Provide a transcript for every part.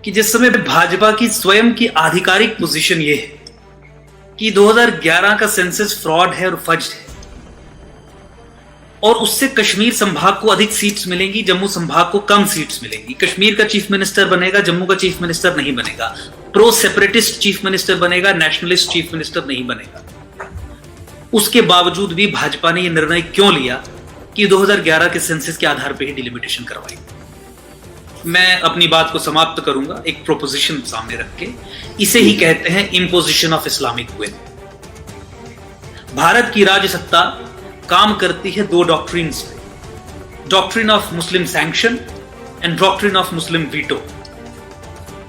कि जिस समय भाजपा की स्वयं की आधिकारिक पोजीशन ये है कि 2011 का सेंसस फ्रॉड है और फज्ड है, और उससे कश्मीर संभाग को अधिक सीट्स मिलेंगी, जम्मू संभाग को कम सीट्स मिलेंगी। कश्मीर का चीफ मिनिस्टर बनेगा, जम्मू का चीफ मिनिस्टर नहीं बनेगा। प्रो सेपरेटिस्ट चीफ मिनिस्टर बनेगा, नेशनलिस्ट चीफ मिनिस्टर नहीं बनेगा। उसके बावजूद भी भाजपा ने यह निर्णय क्यों लिया कि 2011 के सेंसस के आधार पर ही डिलिमिटेशन करवाई। मैं अपनी बात को समाप्त करूंगा एक प्रोपोजिशन सामने रख के। इसे ही कहते हैं imposition of Islamic will. Bharat की राज सत्ता काम करती है दो डॉक्ट्रिन्स पे, doctrine of Muslim sanction and doctrine of Muslim veto.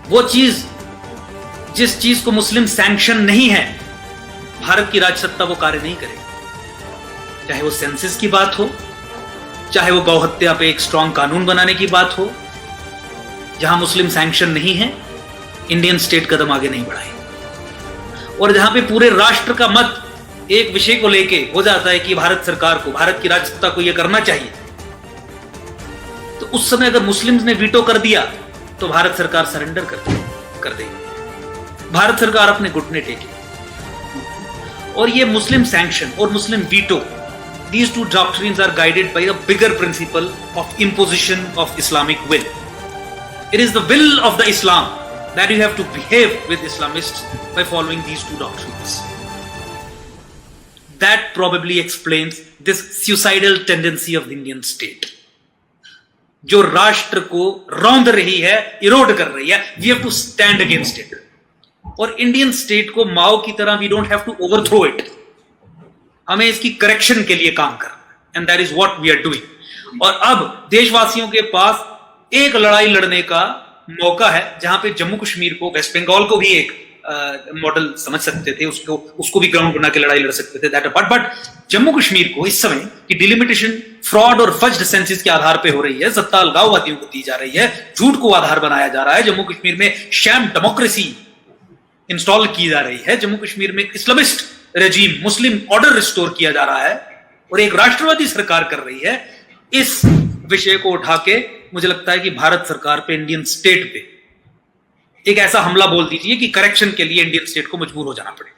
वो चीज जिस चीज को मुस्लिम सैंक्शन नहीं है, भारत की राजसत्ता वो कार्य नहीं करेगी। चाहे वो सेंसस की बात हो, चाहे वो गौहत्या पे एक स्ट्रांग कानून बनाने की बात हो, जहां मुस्लिम सैंक्शन नहीं है, इंडियन स्टेट कदम आगे नहीं बढ़ाएगी। और जहां पे पूरे राष्ट्र का मत एक विषय को लेके हो जाता है कि भारत सरकार को, भारत की राजसत्ता को यह करना चाहिए, तो उस समय अगर मुस्लिम्स ने वीटो कर दिया तो भारत सरकार सरेंडर कर देगी। भारत सरकार अपने घुटने टेके। और ये मुस्लिम सैंक्शन और मुस्लिम veto, these two doctrines are guided by a bigger principle of imposition of Islamic will. It is the will of the Islam that you have to behave with Islamists by following these two doctrines. That probably explains this suicidal tendency of the Indian state, जो राष्ट्र को रौंद रही है, इरोड कर रही है। We have to stand against it. और इंडियन स्टेट को माओ की तरह we don't have to overthrow it. हमें इसकी करेक्शन के लिए काम करना है, and that is what we are doing. और अब देशवासियों के पास एक लड़ाई लड़ने का मौका है, जहां पे जम्मू कश्मीर को, वेस्ट बंगाल को भी एक मॉडल समझ सकते थे, उसको भी ग्राउंड बना के लड़ाई लड़ सकते थे। बट जम्मू कश्मीर को इस समय की डिलिमिटेशन फ्रॉड और फज्ड सेंसस के आधार पे हो रही है, सत्ता अलगाववादियों को दी जा रही है, झूठ को आधार बनाया जा रहा है। जम्मू कश्मीर में शैम डेमोक्रेसी इंस्टॉल की जा रही है। जम्मू कश्मीर में इस्लामिस्ट रेजीम, मुस्लिम ऑर्डर रिस्टोर किया जा रहा है, और एक राष्ट्रवादी सरकार कर रही है। इस विषय को उठा के मुझे लगता है कि भारत सरकार पे, इंडियन स्टेट पे एक ऐसा हमला बोल दीजिए कि करेक्शन के लिए इंडियन स्टेट को मजबूर हो जाना पड़े।